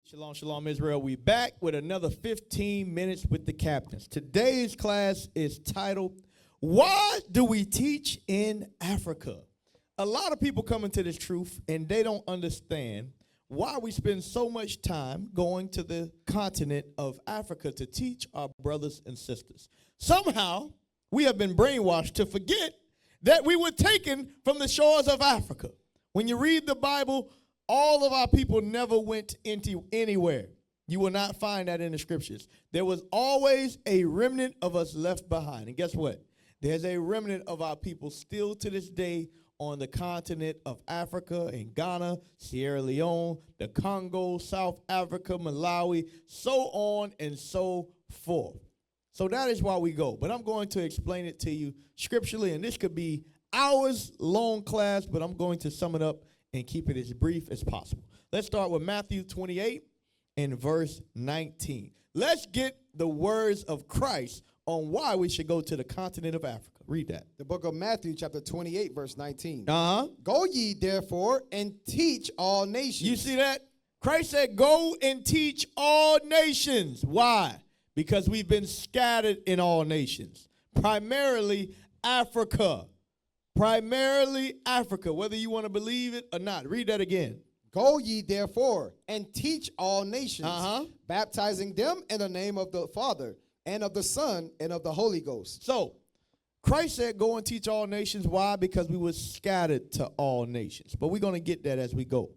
Shalom, shalom, Israel. We back with another 15 minutes with the captains. Today's class is titled, Why Do We Teach in Africa? A lot of people come into this truth and they don't understand why we spend so much time going to the continent of Africa to teach our brothers and sisters. Somehow, we have been brainwashed to forget that we were taken from the shores of Africa. When you read the Bible, all of our people never went into anywhere. You will not find that in the scriptures. There was always a remnant of us left behind. And guess what? There's a remnant of our people still to this day on the continent of Africa, in Ghana, Sierra Leone, the Congo, South Africa, Malawi, so on and so forth. So that is why we go. But I'm going to explain it to you scripturally, and this could be hours long class, but I'm going to sum it up and keep it as brief as possible. Let's start with Matthew 28 and verse 19. Let's get the words of Christ on why we should go to the continent of Africa. Read that. The book of Matthew, chapter 28, verse 19. Uh-huh. Go ye therefore and teach all nations. You see that? Christ said, go and teach all nations. Why? Because we've been scattered in all nations, primarily Africa. Primarily Africa, whether you want to believe it or not. Read that again. Go ye therefore and teach all nations, baptizing them in the name of the Father and of the Son and of the Holy Ghost. So, Christ said go and teach all nations. Why? Because we were scattered to all nations. But we're going to get that as we go.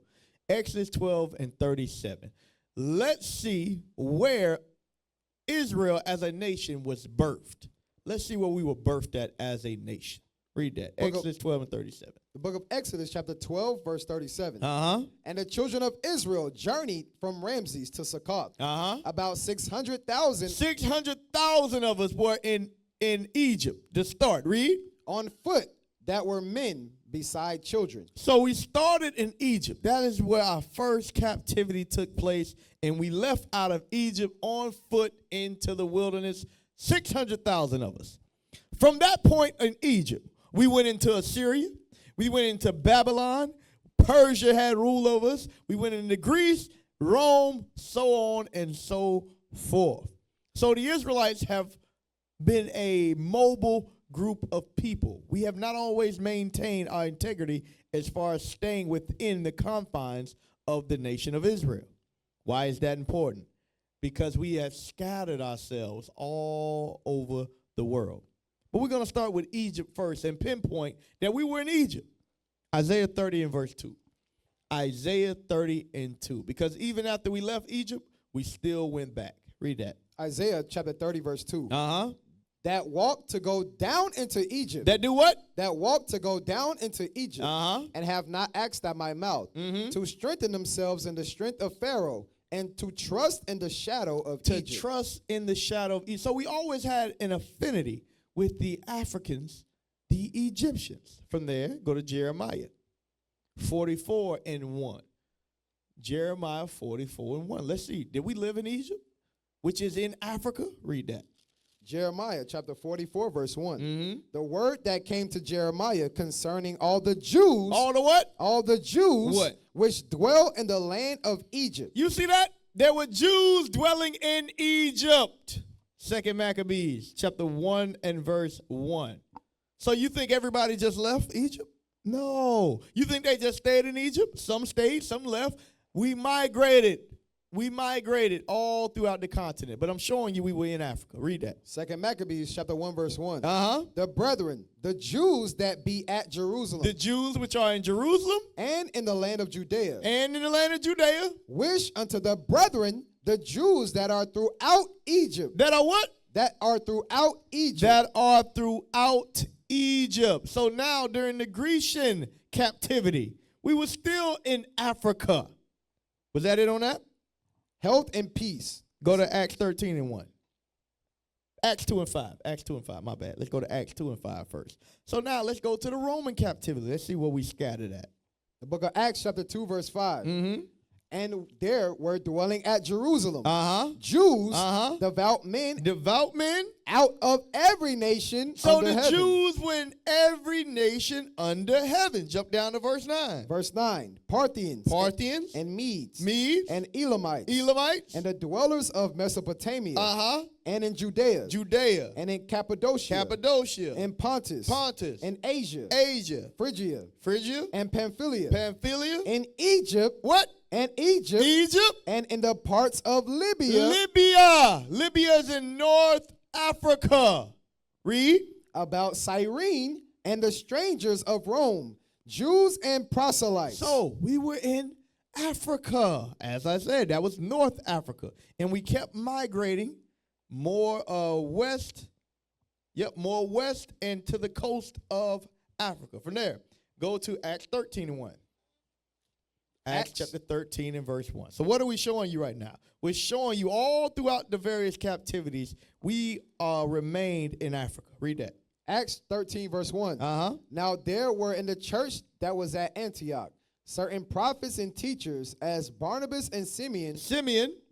Exodus 12 and 37. Let's see where Israel as a nation was birthed. Let's see where we were birthed at as a nation. Read that. Exodus 12 and 37. The book of Exodus, chapter 12, verse 37. And the children of Israel journeyed from Ramses to Succoth. About 600,000. 600,000 of us were in Egypt to start. Read. On foot, that were men beside children. So we started in Egypt. That is where our first captivity took place. And we left out of Egypt on foot into the wilderness. 600,000 of us. From that point in Egypt, we went into Assyria. We went into Babylon. Persia had rule over us. We went into Greece, Rome, so on and so forth. So the Israelites have been a mobile group of people. We have not always maintained our integrity as far as staying within the confines of the nation of Israel. Why is that important? Because we have scattered ourselves all over the world. But we're going to start with Egypt first and pinpoint that we were in Egypt. Isaiah 30 and verse 2. Isaiah 30 and 2. Because even after we left Egypt, we still went back. Read that. Isaiah chapter 30, verse 2. That walk to go down into Egypt. That do what? That walk to go down into Egypt. And have not asked at my mouth. To strengthen themselves in the strength of Pharaoh. And to trust in the shadow of Egypt. To trust in the shadow of Egypt. So we always had an affinity with the Africans, the Egyptians. From there, go to Jeremiah 44 and 1. Jeremiah 44 and 1. Let's see. Did we live in Egypt, which is in Africa? Read that. Jeremiah chapter 44, verse 1. The word that came to Jeremiah concerning all the Jews. All the what? All the Jews. What? Which dwell in the land of Egypt. You see that? There were Jews dwelling in Egypt. 2 Maccabees, chapter 1 and verse 1. So you think everybody just left Egypt? No. You think they just stayed in Egypt? Some stayed, some left. We migrated. We migrated all throughout the continent. But I'm showing you we were in Africa. Read that. 2 Maccabees, chapter 1, verse 1. The brethren, the Jews that be at Jerusalem. The Jews which are in Jerusalem. And in the land of Judea. And in the land of Judea. Wish unto the brethren, the Jews that are throughout Egypt. That are what? That are throughout Egypt. That are throughout Egypt. So now during the Grecian captivity, we were still in Africa. Was that it on that? Health and peace. Go to Acts 13 and 1. Acts 2 and 5. Acts 2 and 5. My bad. Let's go to Acts 2 and 5 first. So now let's go to the Roman captivity. Let's see where we scattered at. The book of Acts chapter 2 verse 5. And there were dwelling at Jerusalem Uh-huh. Jews, Uh-huh. devout men, Devout men. out of every nation So under the heaven. Jews were in every nation under heaven. Jump down to verse 9. Verse 9, Parthians, Parthians. and Medes, Medes. and Elamites, Elamites. and the dwellers of Mesopotamia, Uh-huh. and in Judea, Judea. and in Cappadocia, Cappadocia. and Pontus, Pontus. and Asia, Asia. Phrygia, Phrygia. and Pamphylia, Pamphylia. in Egypt, What? and Egypt, Egypt. and in the parts of Libya, Libya. Libya is in North Africa. Read. about Cyrene, and the strangers of Rome, Jews and proselytes. So we were in Africa. As I said, that was North Africa. And we kept migrating more west. Yep, more west and to the coast of Africa. From there, go to Acts 13:1. Acts chapter 13 and verse 1. So what are we showing you right now? We're showing you all throughout the various captivities, we remained in Africa. Read that. Acts 13, verse 1. Uh-huh. Now there were in the church that was at Antioch certain prophets and teachers, as Barnabas and Simeon,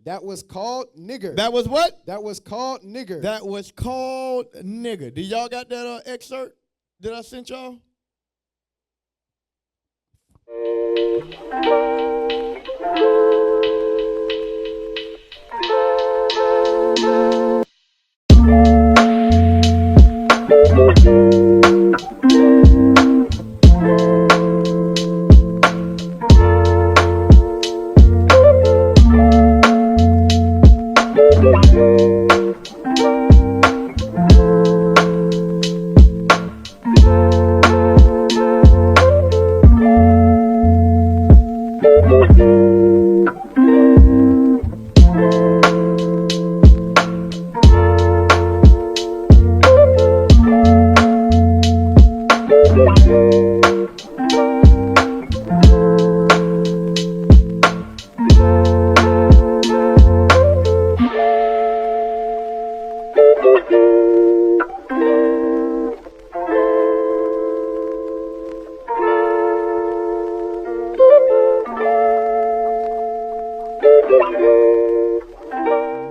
that was called nigger. That was what? That was called nigger. That was called nigger. Did y'all got that excerpt that I sent y'all?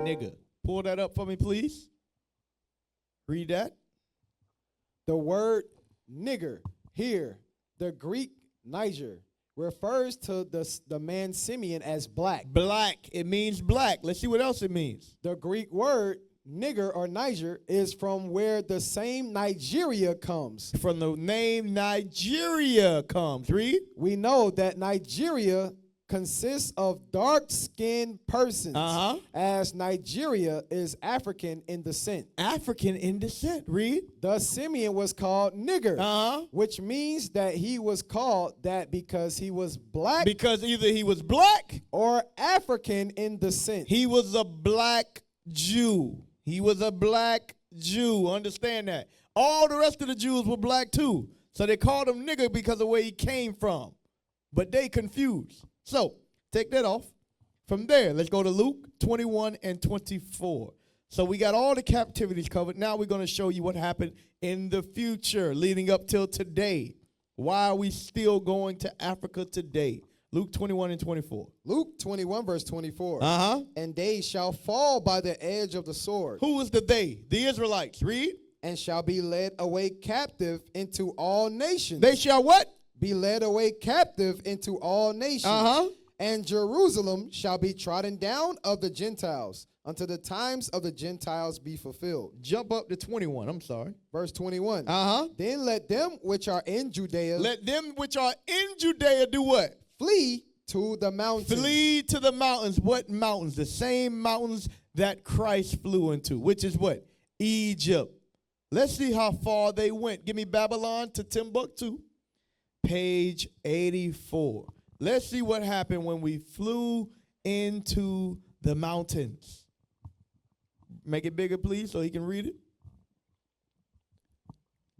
Nigger. Pull that up for me, please. Read that. The word nigger here, the Greek Niger, refers to the man Simeon as black. Black. It means black. Let's see what else it means. The Greek word nigger or Niger is from where the same Nigeria comes. From the name Nigeria comes. Read. We know that Nigeria consists of dark-skinned persons, as Nigeria is African in descent. African in descent. Read. Thus Simeon was called nigger, which means that he was called that because he was black. Because either he was black or African in descent. He was a black Jew. He was a black Jew. Understand that. All the rest of the Jews were black too. So they called him nigger because of where he came from. But they confused. So take that off. From there, let's go to Luke 21 and 24. So we got all the captivities covered. Now we're going to show you what happened in the future leading up till today. Why are we still going to Africa today? Luke 21 and 24. Luke 21, verse 24. And they shall fall by the edge of the sword. Who is the they? The Israelites. Read. And shall be led away captive into all nations. They shall what? Be led away captive into all nations. And Jerusalem shall be trodden down of the Gentiles until the times of the Gentiles be fulfilled. Jump up to 21. I'm sorry. Verse 21. Then let them which are in Judea. Let them which are in Judea do what? Flee to the mountains. Flee to the mountains. What mountains? The same mountains that Christ flew into, which is what? Egypt. Let's see how far they went. Give me Babylon to Timbuktu. Page 84. Let's see what happened when we flew into the mountains. Make it bigger, please, so he can read it.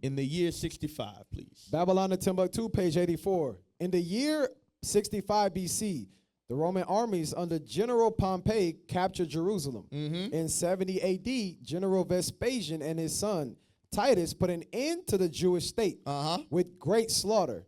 In the year 65, please. Babylon to Timbuktu, page 84. In the year 65 BC, the Roman armies under General Pompey captured Jerusalem. In 70 AD, General Vespasian and his son Titus put an end to the Jewish state with great slaughter.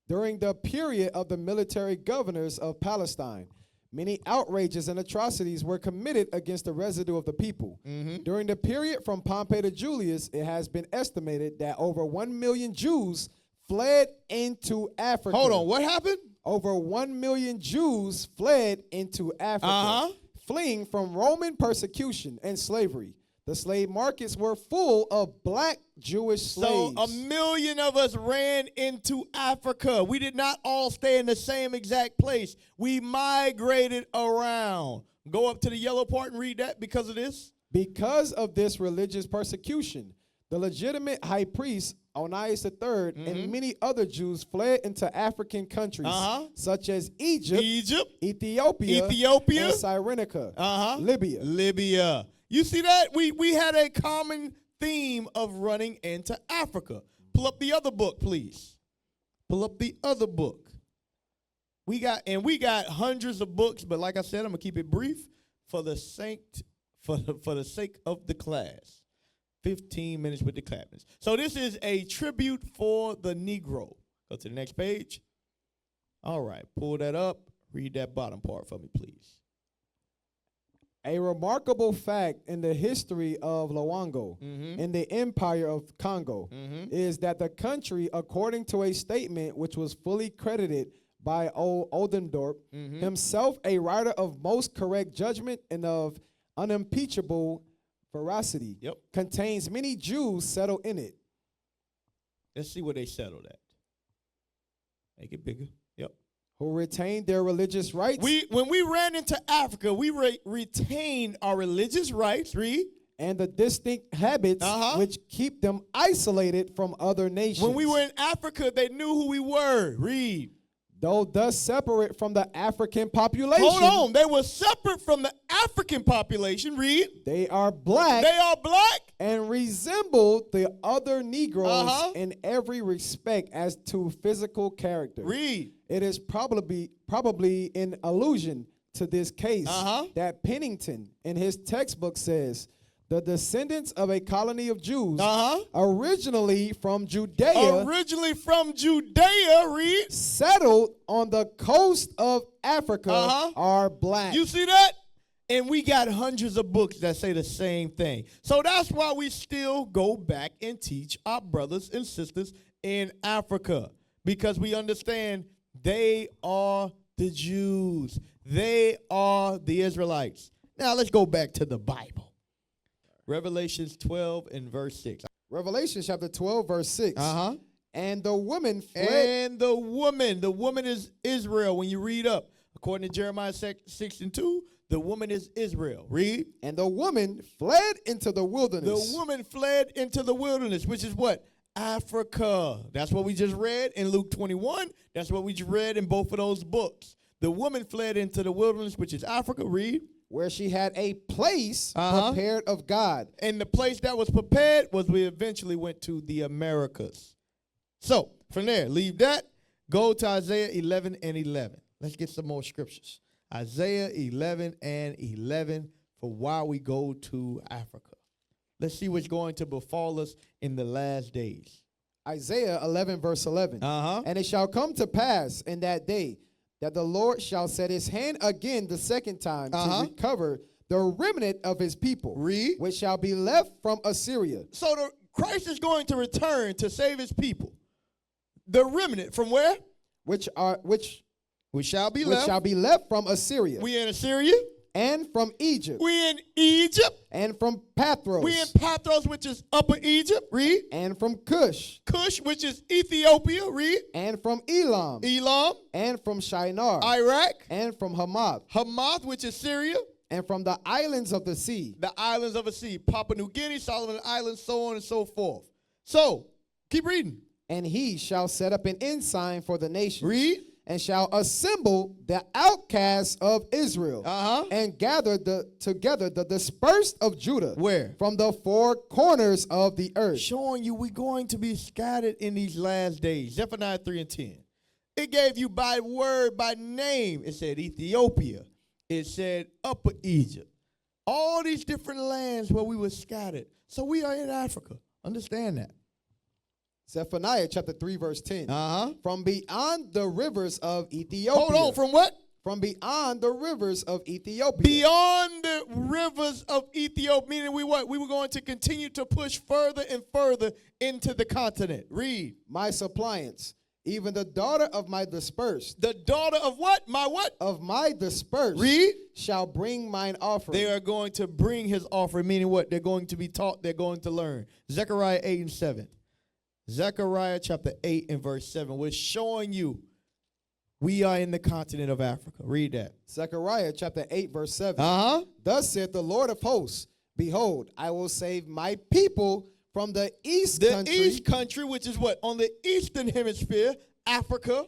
During the period of the military governors of Palestine, Many outrages and atrocities were committed against the residue of the people. During the period from Pompey to Julius, it has been estimated that over 1 million Jews fled into Africa. Hold on, what happened? Over 1 million Jews fled into Africa, fleeing from Roman persecution and slavery. The slave markets were full of black Jewish slaves. So 1 million of us ran into Africa. We did not all stay in the same exact place. We migrated around. Go up to the yellow part and read that because of this. Because of this religious persecution, the legitimate high priest, Onias III, and many other Jews fled into African countries, such as Egypt, Ethiopia, and Cyrenaica, Libya. You see that? We had a common theme of running into Africa. Pull up the other book, please. Pull up the other book. We got hundreds of books, but like I said, I'm gonna keep it brief for the sake of the class. 15 minutes with the captains. So this is a tribute for the Negro. Go to the next page. All right, pull that up. Read that bottom part for me, please. A remarkable fact in the history of Luango in the Empire of Congo is that the country, according to a statement which was fully credited by Oldendorp, himself a writer of most correct judgment and of unimpeachable veracity, contains many Jews settled in it. Let's see where they settled at. Make it bigger. Who retained their religious rights. When we ran into Africa, we retained our religious rights. Read. And the distinct habits which keep them isolated from other nations. When we were in Africa, they knew who we were. Read. Though thus separate from the African population. Hold on. They were separate from the African population. Read. They are black. They are black. And resemble the other Negroes in every respect as to physical character. Read. It is probably in allusion to this case that Pennington in his textbook says, the descendants of a colony of Jews originally from Judea. Read. Settled on the coast of Africa are black. You see that? And we got hundreds of books that say the same thing. So that's why we still go back and teach our brothers and sisters in Africa. Because we understand they are the Jews. They are the Israelites. Now let's go back to the Bible. Revelations 12 and verse 6. Revelation chapter 12, verse 6. And the woman fled. And the woman is Israel. When you read up, according to Jeremiah 6 and 2, the woman is Israel. Read. And the woman fled into the wilderness. The woman fled into the wilderness, which is what? Africa. That's what we just read in Luke 21. That's what we just read in both of those books. The woman fled into the wilderness, which is Africa. Read. Where she had a place prepared of God. And the place that was prepared was we eventually went to the Americas. So, from there, leave that. Go to Isaiah 11 and 11. Let's get some more scriptures. Isaiah 11 and 11 for why we go to Africa. Let's see what's going to befall us in the last days. Isaiah 11, verse 11. And it shall come to pass in that day that the Lord shall set his hand again the second time to recover the remnant of his people, Read. which shall be left from Assyria. So Christ is going to return to save his people. The remnant from where? Which shall be left from Assyria. We in Assyria. And from Egypt. We in Egypt. And from Pathros. We in Pathros, which is Upper Egypt. Read. And from Cush. Cush, which is Ethiopia. Read. And from Elam. And from Shinar. Iraq. And from Hamath. Hamath, which is Syria. And from the islands of the sea. The islands of the sea. Papua New Guinea, Solomon Islands, so on and so forth. So, keep reading. And he shall set up an ensign for the nations. Read. And shall assemble the outcasts of Israel, and gather together the dispersed of Judah. Where? From the four corners of the earth. Showing you we're going to be scattered in these last days. Zephaniah 3 and 10. It gave you by word, by name. It said Ethiopia. It said Upper Egypt. All these different lands where we were scattered. So we are in Africa. Understand that. Zephaniah chapter 3, verse 10. Uh-huh. From beyond the rivers of Ethiopia. Hold on, from what? from beyond the rivers of Ethiopia. Beyond the rivers of Ethiopia, meaning we what? We were going to continue to push further and further into the continent. Read. My suppliants, even the daughter of my dispersed. The daughter of what? My what? Of my dispersed. Read. Shall bring mine offering. They are going to bring his offering, meaning what? They're going to be taught, they're going to learn. Zechariah 8 and 7. Zechariah chapter 8 and verse 7. We're showing you we are in the continent of Africa. Read that. Zechariah chapter 8 verse 7. Uh-huh. Thus saith the Lord of hosts, behold, I will save my people from the east country. The east country, which is what? On the eastern hemisphere, Africa.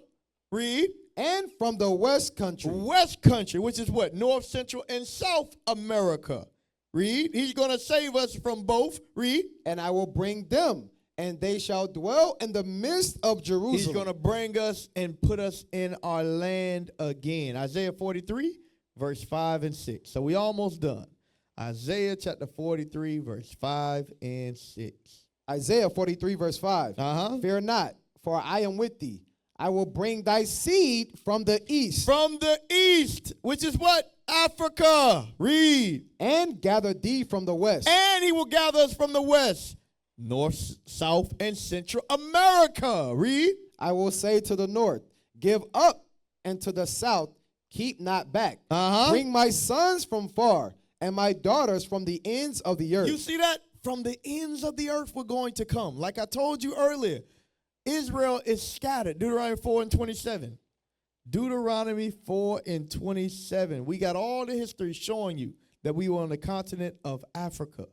Read. And from the west country. West country, which is what? North, Central, and South America. Read. He's going to save us from both. Read. And I will bring them, and they shall dwell in the midst of Jerusalem. He's going to bring us and put us in our land again. Isaiah 43, verse 5 and 6. So we almost done. Isaiah chapter 43, verse 5 and 6. Isaiah 43, verse 5. Uh-huh. Fear not, for I am with thee. I will bring thy seed from the east. From the east, which is what? Africa. Read. And gather thee from the west. And he will gather us from the west, North, South, and Central America. Read. I will say to the north, give up, and to the south, keep not back. Uh-huh. Bring my sons from far, and my daughters from the ends of the earth. You see that? From the ends of the earth we're going to come. Like I told you earlier, Israel is scattered. Deuteronomy 4 and 27. Deuteronomy 4 and 27. We got all the history showing you that we were on the continent of Africa.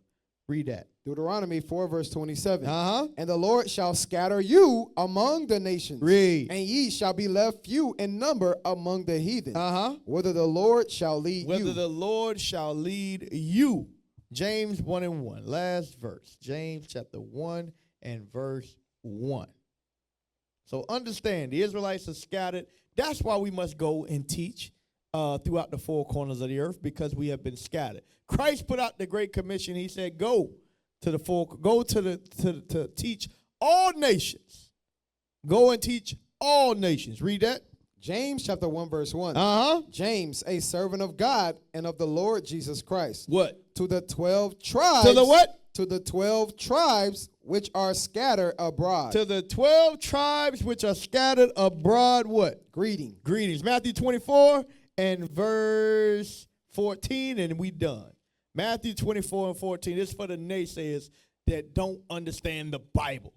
Read that. Deuteronomy 4 verse 27. Uh-huh. And the Lord shall scatter you among the nations. Read. And ye shall be left few in number among the heathen. Uh-huh. Whether the Lord shall lead you. Whether the Lord shall lead you. James 1 and 1. Last verse. James chapter 1 and verse 1. So understand, the Israelites are scattered. That's why we must go and teach throughout the four corners of the earth, because we have been scattered. Christ put out the Great Commission. He said, to teach all nations. Go and teach all nations. Read that. James chapter 1 verse 1. Uh-huh. James, a servant of God and of the Lord Jesus Christ. What? To the 12 tribes. To the what? To the 12 tribes which are scattered abroad. To the 12 tribes which are scattered abroad, what? Greeting. Greetings. Matthew 24 and verse 14, and we done. Matthew 24 and 14. This is for the naysayers that don't understand the Bible.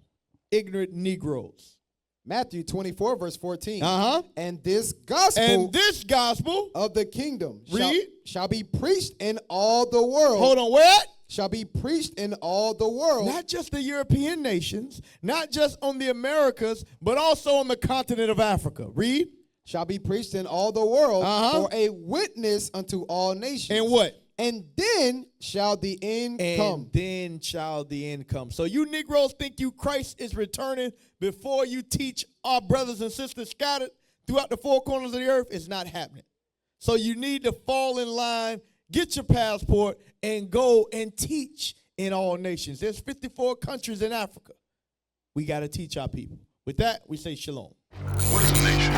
Ignorant Negroes. Matthew 24 verse 14. Uh-huh. And this gospel of the kingdom read, shall be preached in all the world. Hold on, what? Shall be preached in all the world. Not just the European nations, not just on the Americas, but also on the continent of Africa. Read. Shall be preached in all the world Uh-huh. for a witness unto all nations. And what? And then shall the end come. And then shall the end come. So you Negroes think Christ is returning before you teach our brothers and sisters scattered throughout the four corners of the earth? It's not happening. So you need to fall in line, get your passport, and go and teach in all nations. There's 54 countries in Africa. We got to teach our people. With that, we say shalom. What is a nation?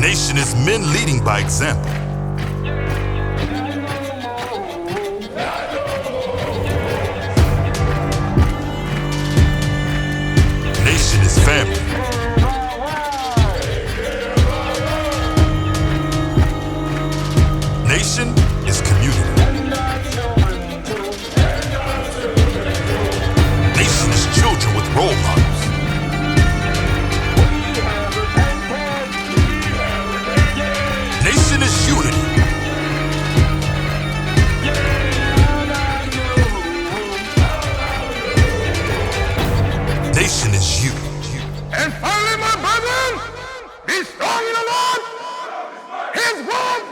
Nation is men leading by example. Nation is family. Nation is community. Nation is children with role models. Nation is unity. Nation is you. And finally, my brethren, be strong in the Lord, His word